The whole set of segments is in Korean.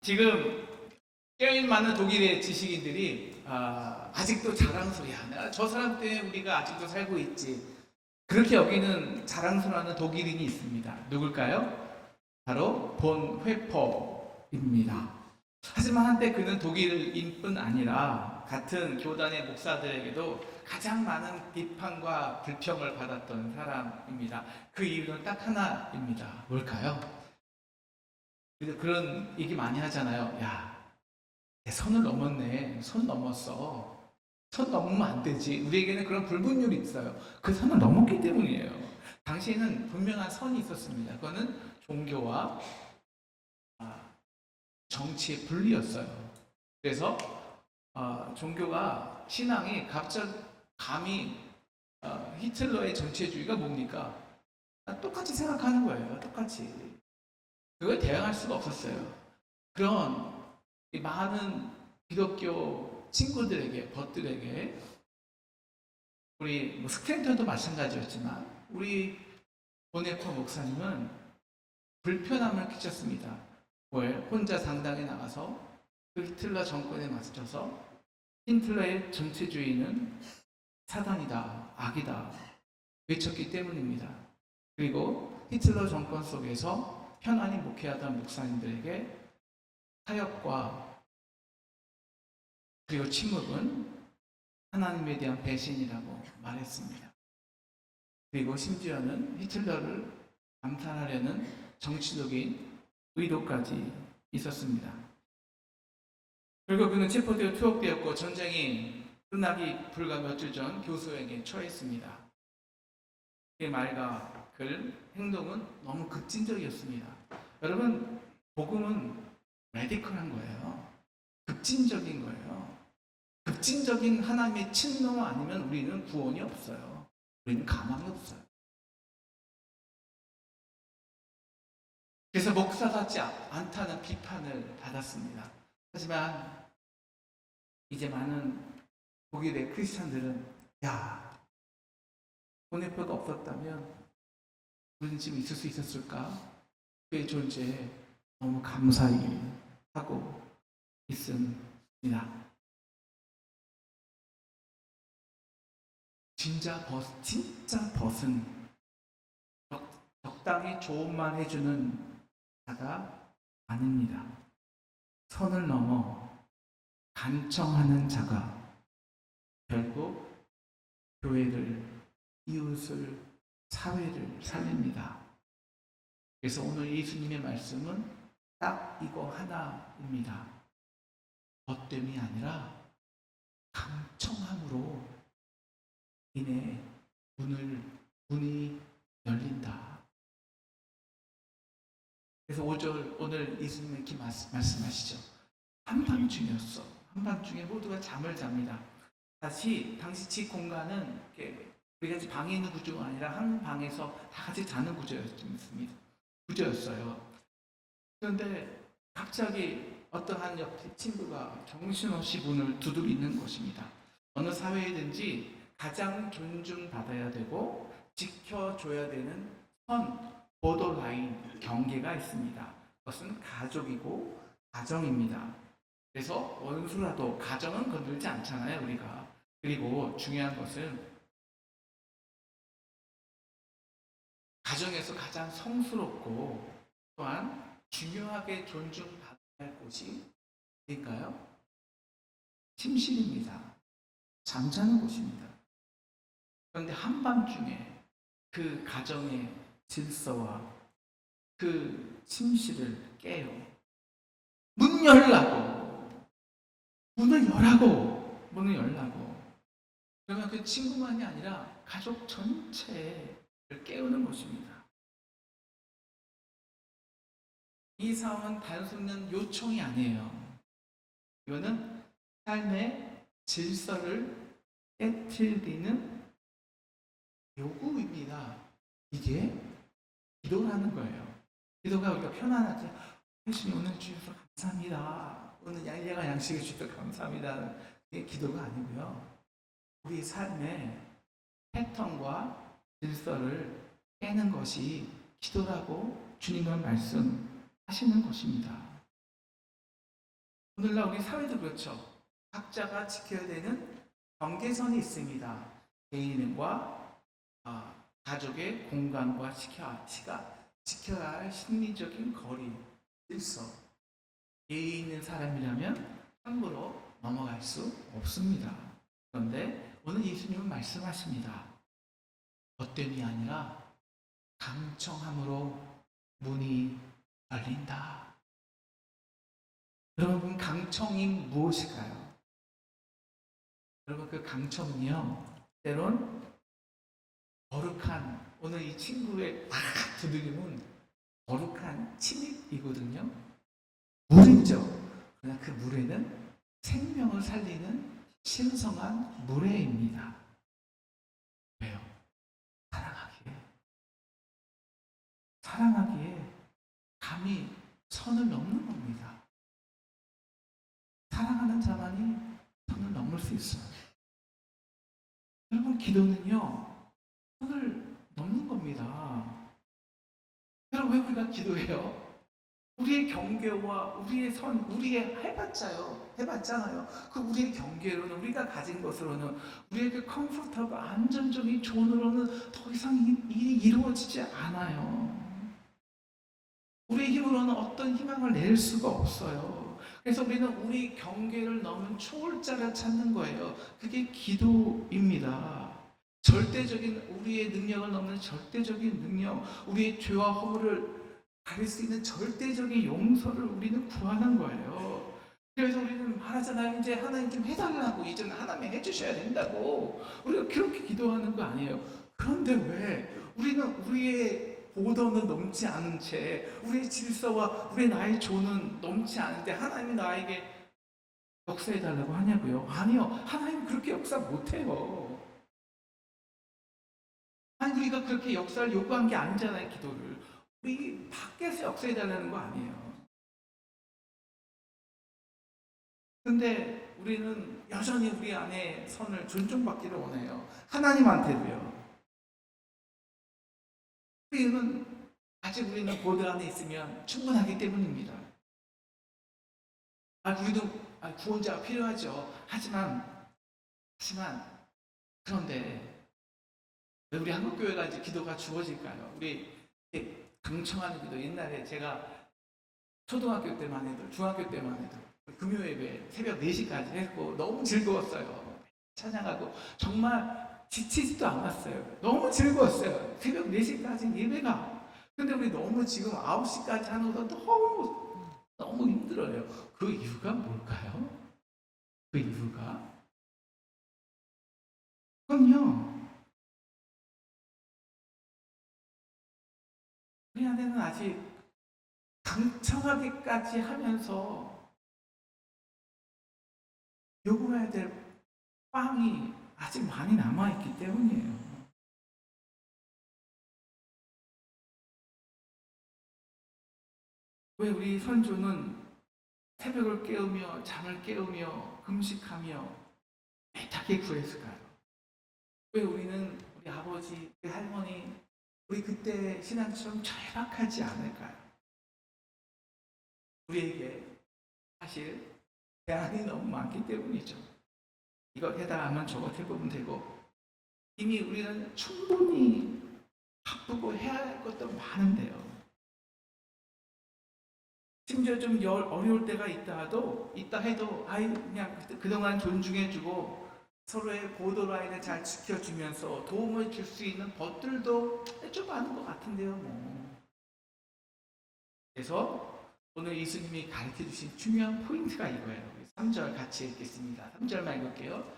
지금 꽤 많은 독일의 지식인들이 아직도 자랑스러워야 내가 저 사람 때문에 우리가 아직도 살고 있지. 그렇게 여기는 자랑스러워하는 독일인이 있습니다. 누굴까요? 바로 본 회퍼입니다. 하지만 한때 그는 독일인뿐 아니라 같은 교단의 목사들에게도 가장 많은 비판과 불평을 받았던 사람입니다. 그 이유는 딱 하나입니다. 뭘까요? 그런 얘기 많이 하잖아요. 야, 내 선을 넘었네. 선 넘었어. 선 넘으면 안 되지. 우리에게는 그런 불분율이 있어요. 그 선을 넘었기 때문이에요. 당시에는 분명한 선이 있었습니다. 그거는 종교와 정치의 분리였어요. 그래서 종교가 신앙이 감히 히틀러의 전체주의가 뭡니까? 똑같이 생각하는 거예요. 똑같이. 그걸 대응할 수가 없었어요. 그런 많은 기독교 친구들에게, 벗들에게, 우리 스탠턴도 마찬가지였지만 우리 보네퍼 목사님은 불편함을 끼쳤습니다. 왜? 혼자 상당에 나가서 그 히틀러 정권에 맞서서 히틀러의 전체주의는 사단이다, 악이다 외쳤기 때문입니다. 그리고 히틀러 정권 속에서 편안히 목회하던 목사님들에게 타협과 그리고 침묵은 하나님에 대한 배신이라고 말했습니다. 그리고 심지어는 히틀러를 암살하려는 정치적인 의도까지 있었습니다. 그리고 그는 체포되어 투옥되었고 전쟁이 끝나기 불과 몇 주 전 교수에게 처했습니다. 그의 말과 글, 행동은 너무 급진적이었습니다. 여러분, 복음은 레디컬한 거예요. 급진적인 거예요. 급진적인 하나님의 친노 아니면 우리는 구원이 없어요. 우리는 가망이 없어요. 그래서 목사답지 않다는 비판을 받았습니다. 하지만 이제 많은 독일의 크리스찬들은 야, 보네퍼가 없었다면 우리는 지금 있을 수 있었을까? 그의 존재에 너무 감사히 하고 있습니다. 진짜 벗은 적당히 좋은 말 해주는 자가 아닙니다. 선을 넘어 간청하는 자가 결국 교회를, 이웃을, 사회를 살립니다. 그래서 오늘 예수님의 말씀은 딱 이거 하나입니다. 벗됨이 아니라 간청함으로 인해 문이 열린다. 그래서 5절 오늘 예수님은 이렇게 말씀하시죠. 한밤중이었어. 한밤중에 모두가 잠을 잡니다. 당시 집 공간은 우리가 방에 있는 구조가 아니라 한 방에서 다 같이 자는 구조였어요. 그런데 갑자기 어떠한 옆 친구가 정신없이 문을 두드리는 것입니다. 어느 사회이든지 가장 존중받아야 되고 지켜줘야 되는 보더라인, 경계가 있습니다. 그것은 가족이고 가정입니다. 그래서 원수라도 가정은 건들지 않잖아요, 우리가. 그리고 중요한 것은 가정에서 가장 성스럽고 또한 중요하게 존중받아야 할 곳이 어딜까요? 침실입니다. 잠자는 곳입니다. 그런데 한밤중에 그 가정의 질서와 그 침실을 깨요. 문을 열라고. 그러면 그 친구만이 아니라 가족 전체를 깨우는 것입니다. 이 상황은 단순한 요청이 아니에요. 이거는 삶의 질서를 깨트리는 요구입니다. 이게 기도라는 거예요. 기도가 우리가 편안하지. 예수님 오늘 주셔서 감사합니다. 오늘 양식을 양식해 주셔서 감사합니다. 이게 기도가 아니고요. 우리 삶의 패턴과 질서를 깨는 것이 기도라고 주님은 말씀하시는 것입니다. 오늘날 우리 사회도 그렇죠. 각자가 지켜야 되는 경계선이 있습니다. 개인과 가족의 공간과 지켜야 할 심리적인 거리, 질서. 예의 있는 사람이라면 함부로 넘어갈 수 없습니다. 그런데 오늘 예수님은 말씀하십니다. 헛됨이 아니라 강청함으로 문이 열린다. 여러분, 강청이 무엇일까요? 여러분, 그 강청은요, 때론 거룩한, 오늘 이 친구의 딱 두드림은 거룩한 침입이거든요. 물이죠. 그러나 그 물에는 생명을 살리는 신성한 물회입니다. 왜요? 사랑하기에 감히 선을 넘는 겁니다. 사랑하는 자만이 선을 넘을 수 있어요. 여러분, 기도는요, 선을 넘는 겁니다. 여러분, 왜 우리가 기도해요? 우리의 경계와 우리의 선, 우리의 해봤잖아요. 그 우리의 경계로는, 우리가 가진 것으로는, 우리의 그 컴포터블, 안전적인 존으로는 더 이상 일이 이루어지지 않아요. 우리의 힘으로는 어떤 희망을 낼 수가 없어요. 그래서 우리는 우리 경계를 넘은 초월자를 찾는 거예요. 그게 기도입니다. 절대적인 우리의 능력을 넘는 절대적인 능력, 우리의 죄와 허물을 가릴 수 있는 절대적인 용서를 우리는 구하는 거예요. 그래서 우리는 말하잖아요. 이제 하나님 좀 해달라고, 이제는 하나님이 해주셔야 된다고. 우리가 그렇게 기도하는 거 아니에요. 그런데 왜 우리는 우리의 보도는 넘지 않은 채, 우리의 질서와 우리의 나의 조는 넘지 않은데 하나님이 나에게 역사해달라고 하냐고요? 아니요. 하나님 그렇게 역사 못해요. 아니, 우리가 그렇게 역사를 요구한 게 아니잖아요, 기도를. 우리 밖에서 역사해달라는 거 아니에요. 근데 우리는 여전히 우리 안에 선을 존중받기를 원해요. 하나님한테도요. 우리는 아직 우리는 보드 안에 있으면 충분하기 때문입니다. 우리도 구원자가 필요하죠. 하지만 그런데 왜 우리 한국교회가 이제 기도가 주어질까요? 우리 강청하는 기도, 옛날에 제가 초등학교 때만 해도, 중학교 때만 해도 금요 예배 새벽 4시까지 했고 너무 즐거웠어요. 찬양하고 정말 지치지도 않았어요. 너무 즐거웠어요. 새벽 4시까지 예배가. 근데 우리 너무 지금 9시까지 하는 거 너무 힘들어요. 그 이유가 뭘까요? 그 이유가 그럼요, 우리 안에는 아직 강청하기까지 하면서 요구해야 될 빵이 아직 많이 남아있기 때문이에요. 왜 우리 선조는 새벽을 깨우며 잠을 깨우며 금식하며 애타게 구했을까요? 왜 우리는 우리 아버지, 우리 할머니, 우리 그때 신앙처럼 절박하지 않을까요? 우리에게 사실 대안이 너무 많기 때문이죠. 이것 해달라면 저것 해보면 되고, 이미 우리는 충분히 바쁘고 해야 할 것도 많은데요. 심지어 좀 어려울 때가 있다 해도 그냥 그동안 존중해주고 서로의 보더라인을 잘 지켜주면서 도움을 줄 수 있는 것들도 좀 많은 것 같은데요. 그래서 오늘 예수님이 가르쳐 주신 중요한 포인트가 이거예요. 3절 같이 읽겠습니다. 3절만 읽을게요.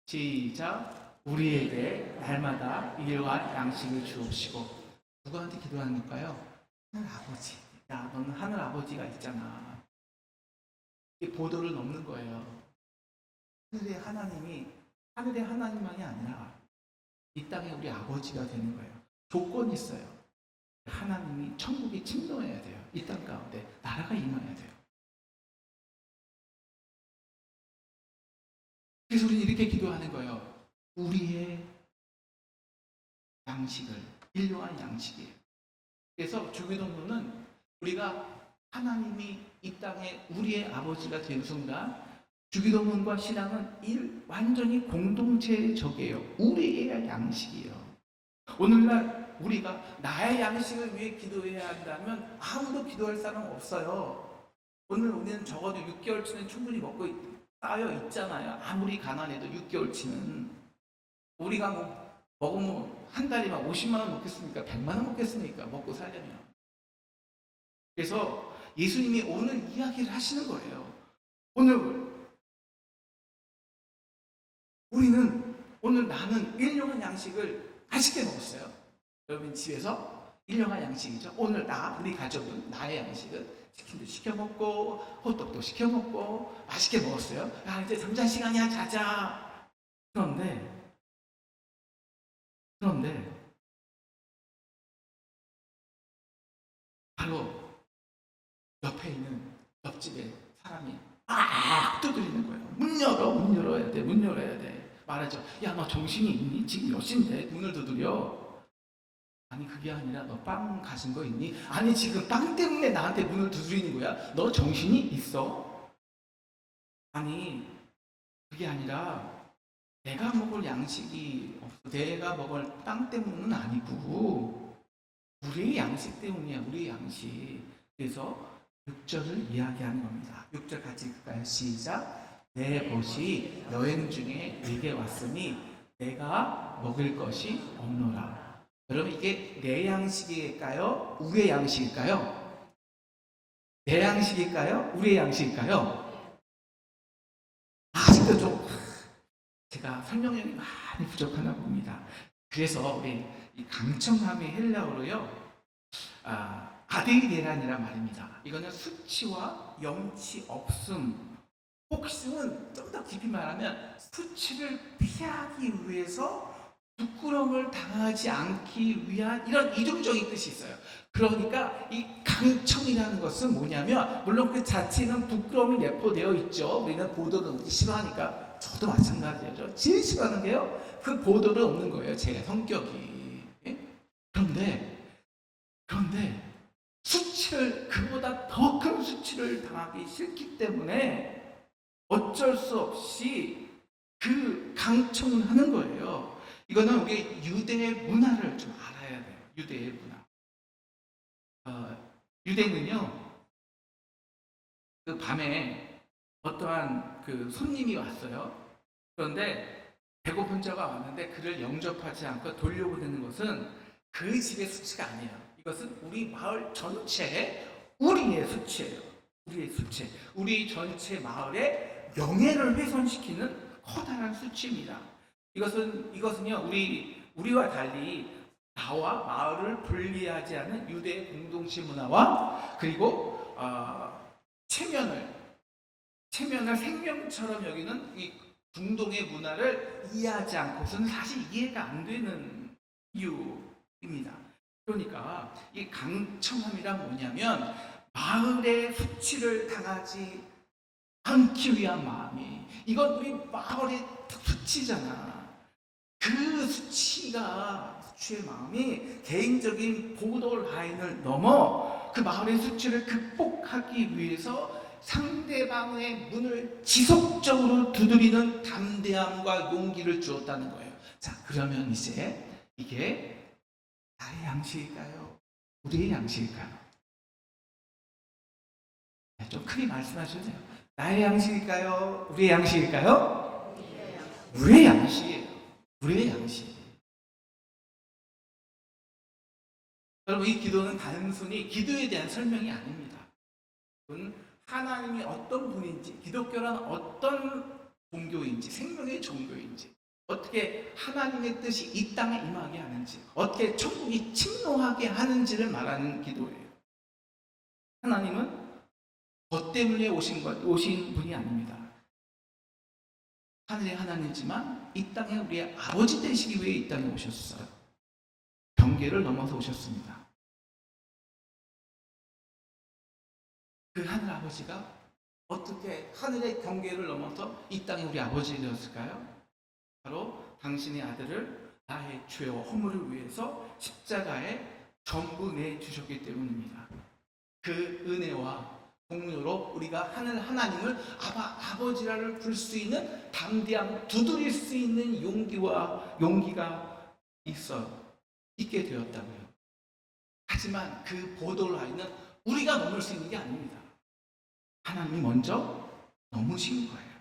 시작. 우리에게 날마다 일과 양식을 주옵시고. 누구한테 기도하는 걸까요? 하늘 아버지. 야, 너는 하늘 아버지가 있잖아. 이 보도를 넘는 거예요. 하늘의 하나님만이 아니라 이 땅에 우리 아버지가 되는 거예요. 조건이 있어요. 하나님이 천국에 침노해야 돼요. 이 땅 가운데 나라가 임해야 돼요. 그래서 우리는 이렇게 기도하는 거예요. 우리의 양식을, 일용할 양식이에요. 그래서 주기도문은 우리가 하나님이 이 땅에 우리의 아버지가 된 순간 주기도문과 신앙은 완전히 공동체의 적이에요. 우리의 양식이에요. 오늘날 우리가 나의 양식을 위해 기도해야 한다면 아무도 기도할 사람 없어요. 오늘 우리는 적어도 6개월치는 충분히 먹고 쌓여 있잖아요. 아무리 가난해도 6개월치는. 우리가 먹으면 한 달에 막 50만 원 먹겠습니까? 100만 원 먹겠습니까? 먹고 살려면. 그래서 예수님이 오늘 이야기를 하시는 거예요. 오늘 나는 일용할 양식을 맛있게 먹었어요. 여러분 집에서 일용할 양식이죠. 오늘 우리 가족은 나의 양식은 치킨도 시켜 먹고 호떡도 시켜 먹고 맛있게 먹었어요. 이제 잠잘 시간이야, 자자. 그런데 바로 옆에 있는 옆집에 사람이 두드리는 거예요. 문 열어야 돼. 말하죠. 야, 너 정신이 있니? 지금 몇 시인데 문을 두드려? 아니, 그게 아니라 너 빵 가진 거 있니? 아니, 지금 빵 때문에 나한테 문을 두드리는 거야? 너 정신이 있어? 아니, 그게 아니라 내가 먹을 양식이 없어. 내가 먹을 빵 때문은 아니고 우리의 양식 때문이야. 우리의 양식. 그래서 6절을 이야기하는 겁니다. 6절 같이 읽을까요? 시작. 내 벗이 여행 중에 내게 왔으니 내가 먹을 것이 없노라. 여러분, 이게 내 양식일까요? 우리의 양식일까요? 내 양식일까요? 우리의 양식일까요? 아직도 좀 제가 설명력이 많이 부족하나 봅니다. 그래서 우리 이 강청함의 헬라어로요, 아데이데란이란 말입니다. 이거는 수치와 염치 없음, 혹심은 좀 더 깊이 말하면 수치를 피하기 위해서 부끄러움을 당하지 않기 위한 이런 이중적인 뜻이 있어요. 그러니까 이 강청이라는 것은 뭐냐면, 물론 그 자체는 부끄러움이 내포되어 있죠. 우리는 보도를 너무 싫어하니까. 저도 마찬가지죠. 제일 싫어하는 게요, 그 보도를 없는 거예요. 제 성격이. 그런데 수치를, 그보다 더 큰 수치를 당하기 싫기 때문에 어쩔 수 없이 그 강청을 하는 거예요. 이거는 우리 유대의 문화를 좀 알아야 돼요. 유대의 문화. 유대는요, 그 밤에 어떠한 그 손님이 왔어요. 그런데 배고픈 자가 왔는데 그를 영접하지 않고 돌려보내는 것은 그 집의 수치가 아니에요. 이것은 우리 마을 전체의 우리의 수치예요. 우리의 수치. 우리 전체 마을의 명예를 훼손시키는 커다란 수치입니다. 이것은요, 우리와 달리 나와 마을을 분리하지 않은 유대의 공동체 문화와, 그리고 체면을 생명처럼 여기는 이 중동의 문화를 이해하지 않고서는 사실 이해가 안 되는 이유입니다. 그러니까 이 강청함이란 뭐냐면, 마을의 수치를 당하지 않기 위한 마음이, 이건 우리 마을의 수치잖아. 그 수치의 마음이 개인적인 보더 라인을 넘어 그 마을의 수치를 극복하기 위해서 상대방의 문을 지속적으로 두드리는 담대함과 용기를 주었다는 거예요. 자, 그러면 이제 이게 나의 양식일까요? 우리의 양식일까요? 좀 크게 말씀하셔도 돼요. 나의 양식일까요? 우리의 양식일까요? 우리의 양식이에요. 우리의 양식. 여러분, 이 기도는 단순히 기도에 대한 설명이 아닙니다. 하나님이 어떤 분인지, 기독교란 어떤 종교인지, 생명의 종교인지, 어떻게 하나님의 뜻이 이 땅에 임하게 하는지, 어떻게 천국이 침노하게 하는지를 말하는 기도예요. 하나님은 것 때문에 오신 분이 아닙니다. 하늘의 하나님이지만 이 땅에 우리의 아버지 되시기 위해 이 땅에 오셨어요. 경계를 넘어서 오셨습니다. 그 하늘 아버지가 어떻게 하늘의 경계를 넘어서 이 땅에 우리 아버지 되었을까요? 바로 당신의 아들을 나의 죄와 허물을 위해서 십자가에 전부 내주셨기 때문입니다. 그 은혜와 동료로 우리가 하늘 하나님을 아버지라를 부를 수 있는 담대함, 두드릴 수 있는 용기가 있게 되었다고요. 하지만 그 보도라인은 우리가 넘을 수 있는 게 아닙니다. 하나님이 먼저 넘으신 거예요.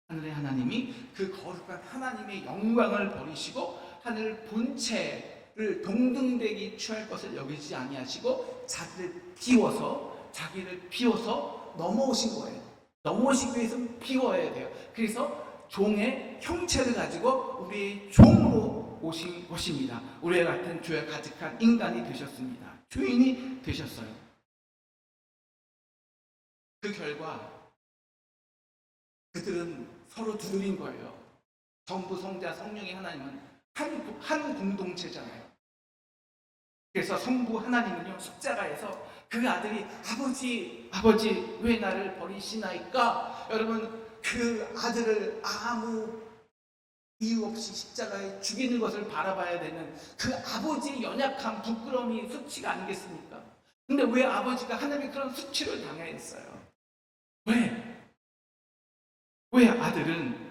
하늘의 하나님이 그 거룩한 하나님의 영광을 버리시고 하늘 본체를 동등되게 취할 것을 여기지 아니하시고 자기를 비워서 넘어오신 거예요. 넘어오시기 위해서 비워야 돼요. 그래서 종의 형체를 가지고 우리의 종으로 오신 것입니다. 우리와 같은 죄가 가득한 인간이 되셨습니다. 죄인이 되셨어요. 그 결과 그들은 서로 두드린 거예요. 성부, 성자, 성령의 하나님은 한 공동체잖아요. 그래서 성부 하나님은요, 십자가에서 그 아들이 아버지 왜 나를 버리시나이까? 여러분, 그 아들을 아무 이유 없이 십자가에 죽이는 것을 바라봐야 되는 그 아버지의 연약함, 부끄러움이 수치가 아니겠습니까? 근데 왜 아버지가 하나님의 그런 수치를 당해야 했어요? 왜 아들은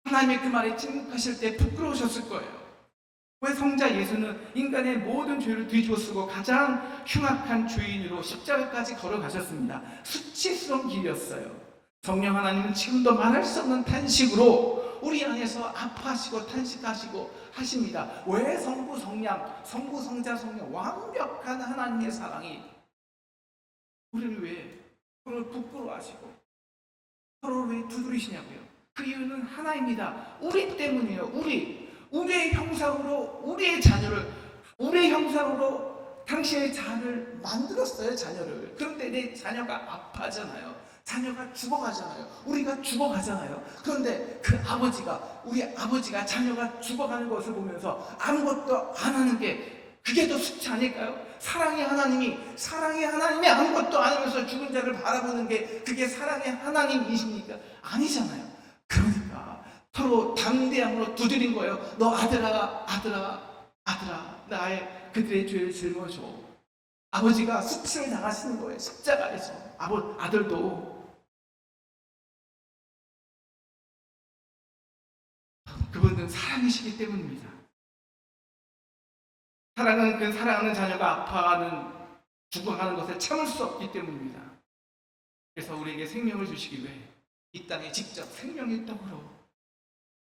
하나님의 그 말에 침묵하실 때 부끄러우셨을 거예요? 왜 성자 예수는 인간의 모든 죄를 뒤집어 쓰고 가장 흉악한 죄인으로 십자가까지 걸어가셨습니다. 수치스러운 길이었어요. 성령 하나님은 지금도 말할 수 없는 탄식으로 우리 안에서 아파하시고 탄식하시고 하십니다. 왜 성부, 성자, 성령 완벽한 하나님의 사랑이 우리를 왜 서로 부끄러워하시고 서로를 왜 두드리시냐고요? 그 이유는 하나입니다. 우리 때문이에요. 우리의 형상으로 우리의 형상으로 당신의 자녀를 만들었어요. 자녀를. 그런데 내 자녀가 아파하잖아요. 자녀가 죽어가잖아요. 우리가 죽어가잖아요. 그런데 우리 아버지가 자녀가 죽어가는 것을 보면서 아무것도 안 하는 게 그게 더 수치 아닐까요? 사랑의 하나님이 아무것도 안 하면서 죽은 자를 바라보는 게 그게 사랑의 하나님이십니까? 아니잖아요. 그러니까 서로 담대함으로 두드린 거예요. 너 아들아, 그들의 죄를 짊어져. 아버지가 수치를 당하시는 거예요. 십자가에서. 아들도 그분은 사랑이시기 때문입니다. 사랑은 그 사랑하는 자녀가 죽어가는 것을 참을 수 없기 때문입니다. 그래서 우리에게 생명을 주시기 위해 이 땅에 직접 생명의 떡으로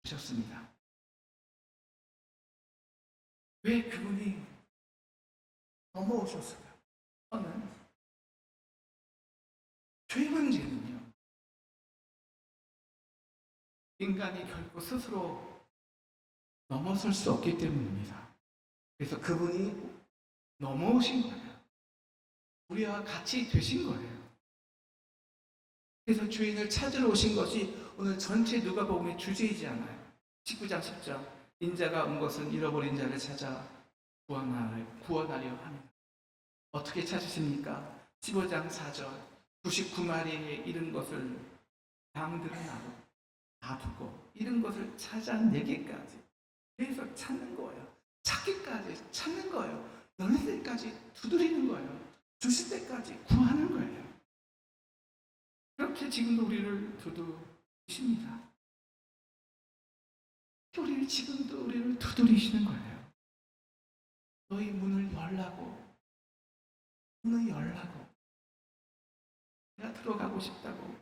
오셨습니다. 왜 그분이 넘어오셨을까요? 저는 죄 문제는요, 인간이 결코 스스로 넘어설 수 없기 때문입니다. 그래서 그분이 넘어오신 거예요. 우리와 같이 되신 거예요. 그래서 주인을 찾으러 오신 것이 오늘 전체 누가복음의 주제이지 않아요. 19장 10절 인자가 온 것은 잃어버린 자를 찾아 구원하려 합니다. 어떻게 찾으십니까? 15장 4절 99마리에 잃은 것을 양들은 놔두고 잃은 것을 찾아내기까지 그래서 찾는 거예요. 찾기까지 찾는 거예요. 열릴 때까지 두드리는 거예요. 주실 때까지 구하는 거예요. 그렇게 지금도 우리를 두드리십니다. 지금도 우리를 두드리시는 거예요. 너희 문을 열라고 내가 들어가고 싶다고.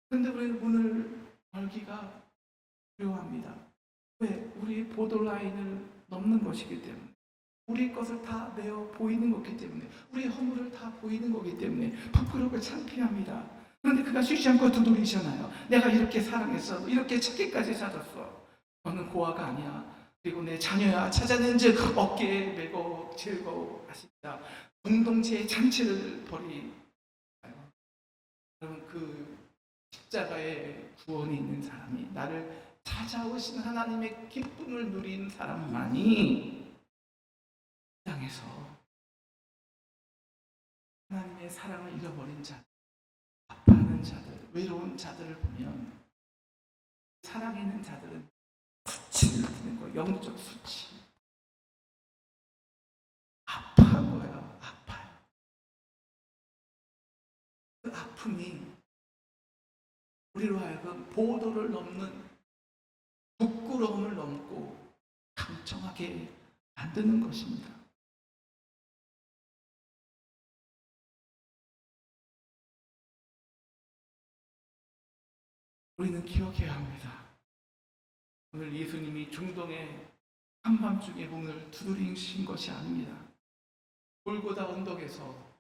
그런데 우리는 문을 열기가 두려워합니다. 왜? 우리의 보더라인을 넘는 것이기 때문에, 우리의 것을 다 내어 보이는 거기 때문에, 우리의 허물을 다 보이는 거기 때문에 부끄럽고 창피합니다. 그런데 그가 쉬지 않고 두드리잖아요. 내가 이렇게 사랑했어, 이렇게 찾기까지 찾았어. 너는 고아가 아니야. 그리고 내 자녀야. 찾아낸 즉 어깨에 메고 즐거워하십니다. 공동체의 잔치를 벌이요. 여러분, 그 십자가에 구원이 있는 사람이, 나를 찾아오신 하나님의 기쁨을 누린 사람만이 땅에서 하나님의 사랑을 잃어버린 자, 아파하는 자들, 외로운 자들을 보면, 사랑에 있는 자들은 수치를 드는 거예요. 영적 수치. 아파한 거예요. 아파요. 그 아픔이 우리로 하여금 보도를 넘는 부끄러움을 넘고 강청하게 만드는 것입니다. 우리는 기억해야 합니다. 오늘 예수님이 중동의 한밤중에 문을 두드리신 것이 아닙니다. 골고다 언덕에서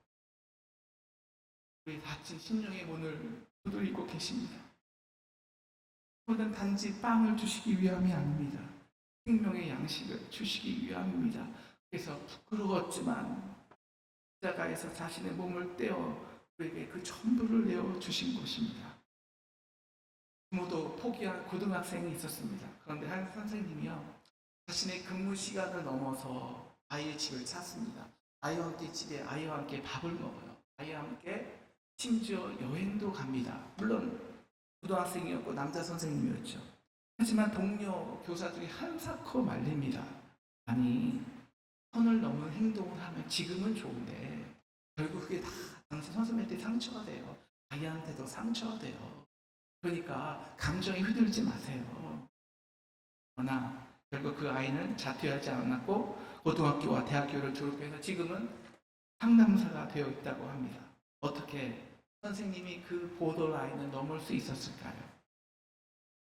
우리 다친 심령의 문을 두드리고 계십니다. 그것은 단지 빵을 주시기 위함이 아닙니다. 생명의 양식을 주시기 위함입니다. 그래서 부끄러웠지만 십자가에서 자신의 몸을 떼어 우리에게 그 전부를 내어 주신 것입니다. 부모도 포기한 고등학생이 있었습니다. 그런데 한 선생님이요, 자신의 근무 시간을 넘어서 아이의 집을 찾습니다. 아이와 함께 집에 아이와 함께 밥을 먹어요. 아이와 함께 심지어 여행도 갑니다. 물론 고등학생이었고 남자 선생님이었죠. 하지만 동료 교사들이 한사코 말립니다. 아니, 선을 넘은 행동을 하면 지금은 좋은데 결국 그게 다 당시 선생님한테 상처가 돼요. 아이한테도 상처가 돼요. 그러니까 감정에 휘둘리지 마세요. 그러나 결국 그 아이는 자퇴하지 않았고 고등학교와 대학교를 졸업해서 지금은 상담사가 되어 있다고 합니다. 어떻게 선생님이 그 보더라인을 넘을 수 있었을까요?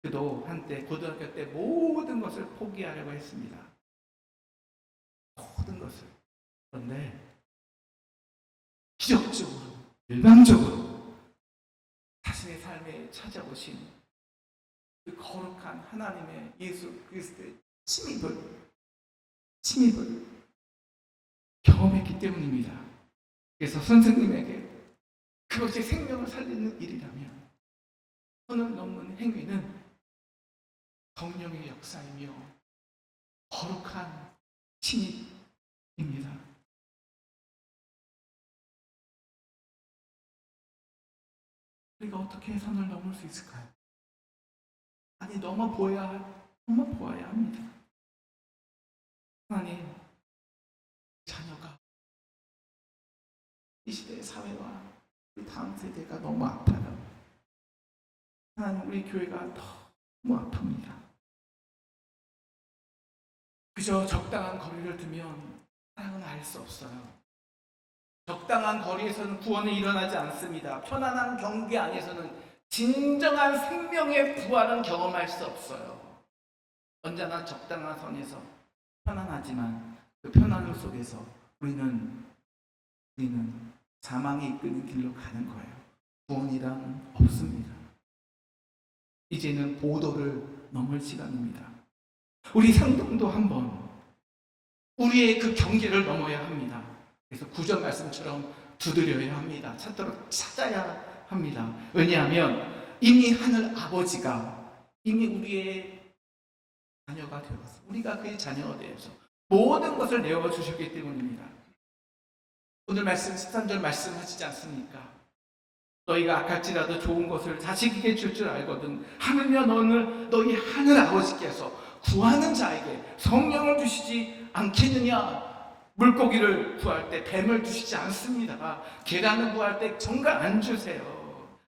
그도 한때 고등학교 때 모든 것을 포기하려고 했습니다. 모든 것을. 그런데 기적적으로, 일방적으로 자신의 삶에 찾아오신 그 거룩한 하나님의 예수 그리스도의 침입을 경험했기 때문입니다. 그래서 선생님에게 그것이 생명을 살리는 일이라면 선을 넘는 행위는 성령의 역사이며 거룩한 침입입니다. 우리가 어떻게 선을 넘을 수 있을까요? 아니, 넘어보아야 합니다. 하나님, 자녀가 이 시대의 사회와 우리 다음 세대가 너무 아파요. 하나님, 우리 교회가 너무 아픕니다. 그저 적당한 거리를 두면 사랑은 알 수 없어요. 적당한 거리에서는 구원이 일어나지 않습니다. 편안한 경계 안에서는 진정한 생명의 부활은 경험할 수 없어요. 언제나 적당한 선에서 편안하지만 그 편안함 속에서 우리는 사망에 이끄는 길로 가는 거예요. 구원이란 없습니다. 이제는 보도를 넘을 시간입니다. 우리 상동도 한번 우리의 그 경계를 넘어야 합니다. 그래서 구절 말씀처럼 두드려야 합니다. 찾도록 찾아야 합니다. 왜냐하면 이미 하늘 아버지가 이미 우리의 자녀가 되어서 우리가 그의 자녀가 되어서 모든 것을 내어주셨기 때문입니다. 오늘 말씀 13절 말씀하시지 않습니까? 너희가 악할지라도 좋은 것을 자식에게 줄 줄 알거든 하물며 너는 너희 하늘 아버지께서 구하는 자에게 성령을 주시지 않겠느냐? 물고기를 구할 때 뱀을 주시지 않습니다. 계란을 구할 때 정갈 안 주세요.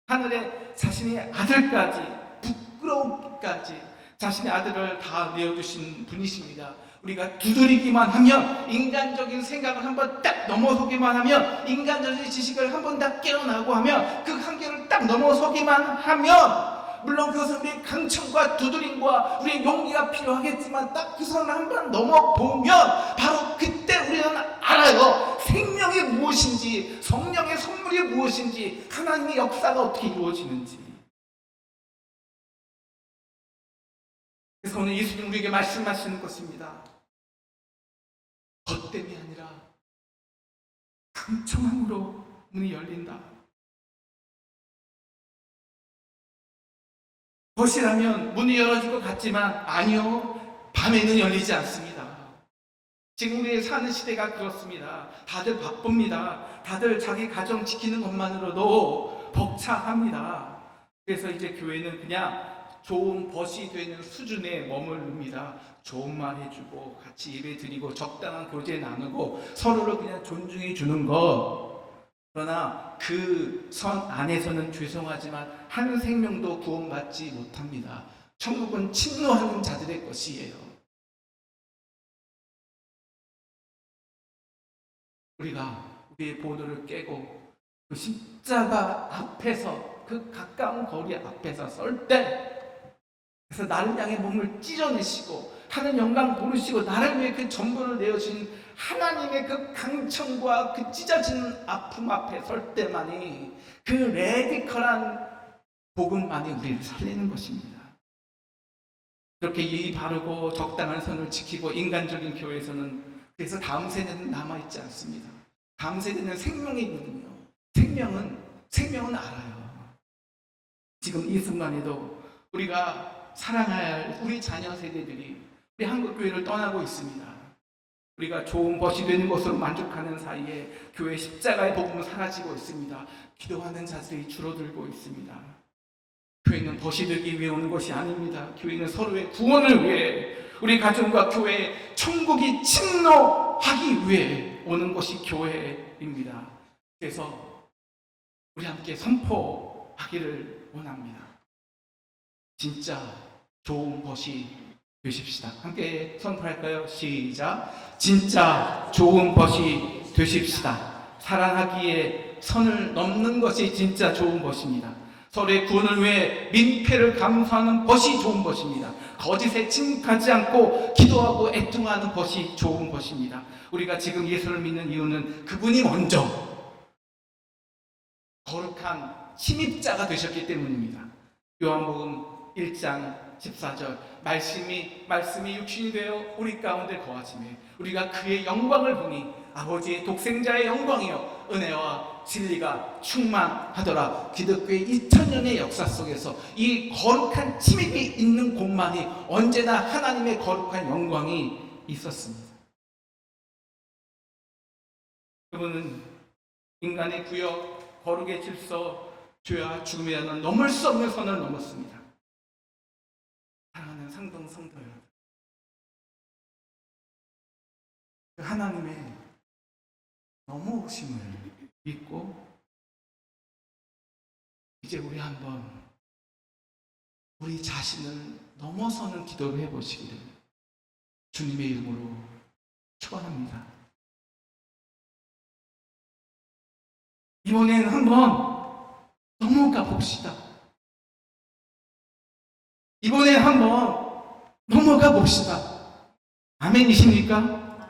하늘에 자신의 아들까지, 부끄러우기까지 자신의 아들을 다 내어주신 분이십니다. 우리가 두드리기만 하면, 인간적인 생각을 한번 딱 넘어서기만 하면, 인간적인 지식을 한번 딱 깨어나고 하면, 그 한계를 딱 넘어서기만 하면, 물론 그것은 우리의 강청과 두드림과 우리의 용기가 필요하겠지만 딱 그 선을 한번 넘어보면 바로 그때 우리는 알아요. 생명이 무엇인지, 성령의 선물이 무엇인지, 하나님의 역사가 어떻게 이루어지는지. 그래서 오늘 예수님 우리에게 말씀하시는 것입니다. 겉됨이 아니라 강청함으로 문이 열린다. 것이라면 문이 열어질 것 같지만 아니요, 밤에는 열리지 않습니다. 지금 우리 사는 시대가 그렇습니다. 다들 바쁩니다. 다들 자기 가정 지키는 것만으로도 벅차합니다. 그래서 이제 교회는 그냥 좋은 벗이 되는 수준에 머무릅니다. 좋은 말 해주고 같이 예배 드리고 적당한 교제 나누고 서로를 그냥 존중해 주는 것, 그러나 그 선 안에서는 죄송하지만 한 생명도 구원받지 못합니다. 천국은 침노하는 자들의 것이에요. 우리가 우리의 보도를 깨고 그 십자가 앞에서, 그 가까운 거리 앞에서 설 때, 그래서 나를 향해 몸을 찢어내시고 하늘 영광 부르시고 나를 위해 그 전부를 내어주신 하나님의 그 강청과 그 찢어지는 아픔 앞에 설 때만이, 그 레디컬한 복음만이 우리를 살리는 것입니다. 그렇게 예의 바르고 적당한 선을 지키고 인간적인 교회에서는, 그래서 다음 세대는 남아있지 않습니다. 다음 세대는 생명이거든요. 생명은 알아요. 지금 이 순간에도 우리가 사랑해야 할 우리 자녀 세대들이 우리 한국교회를 떠나고 있습니다. 우리가 좋은 벗이 되는 것으로 만족하는 사이에 교회 십자가의 복음은 사라지고 있습니다. 기도하는 자들이 줄어들고 있습니다. 교회는 벗이 되기 위해 오는 것이 아닙니다. 교회는 서로의 구원을 위해, 우리 가정과 교회에 천국이 침노하기 위해 오는 것이 교회입니다. 그래서 우리 함께 선포하기를 원합니다. 진짜 좋은 벗이 되십시다. 함께 선포할까요? 시작. 진짜 좋은 벗이 되십시다. 사랑하기에 선을 넘는 것이 진짜 좋은 벗입니다. 서로의 구원을 위해 민폐를 감수하는 벗이 좋은 벗입니다. 거짓에 침묵하지 않고 기도하고 애통하는 벗이 좋은 벗입니다. 우리가 지금 예수를 믿는 이유는 그분이 먼저 거룩한 침입자가 되셨기 때문입니다. 요한복음 1장 14절, 말씀이 육신이 되어 우리 가운데 거하시매 우리가 그의 영광을 보니 아버지의 독생자의 영광이요 은혜와 진리가 충만하더라. 기독교의 2000년의 역사 속에서 이 거룩한 침입이 있는 곳만이 언제나 하나님의 거룩한 영광이 있었습니다. 그분은 인간의 구역, 거룩의 질서, 죄와 죽음이라는 넘을 수 없는 선을 넘었습니다. 사랑하는 상동 성도 여러분, 그 하나님의 넘어오심을 믿고 이제 우리 한번 우리 자신을 넘어서는 기도를 해보시기를 주님의 이름으로 축원합니다. 이번에는 한번 넘어가 봅시다. 이번에는 한번 넘어가 봅시다. 아멘이십니까?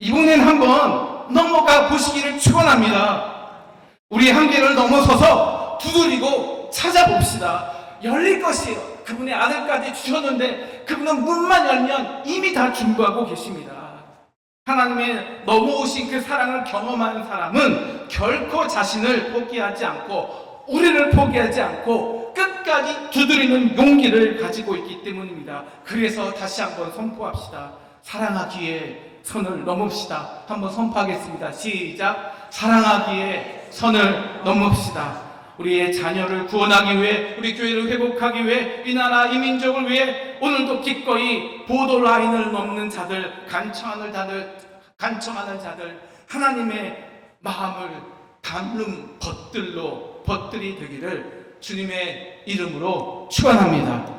이번에는 한번 넘어가 보시기를 축원합니다. 우리의 한계를 넘어서서 두드리고 찾아봅시다. 열릴 것이에요. 그분의 아들까지 주셨는데 그분은 문만 열면 이미 다 준비하고 계십니다. 하나님의 넘어오신 그 사랑을 경험한 사람은 결코 자신을 포기하지 않고 우리를 포기하지 않고 끝까지 두드리는 용기를 가지고 있기 때문입니다. 그래서 다시 한번 선포합시다. 사랑하기에 선을 넘읍시다. 한번 선포하겠습니다. 시작. 사랑하기에 선을 넘읍시다. 우리의 자녀를 구원하기 위해, 우리 교회를 회복하기 위해, 이 나라 이 민족을 위해 오늘도 기꺼이 보도라인을 넘는 자들, 간청하는 자들, 하나님의 마음을 닮는 벗들이 되기를 주님의 이름으로 축원합니다.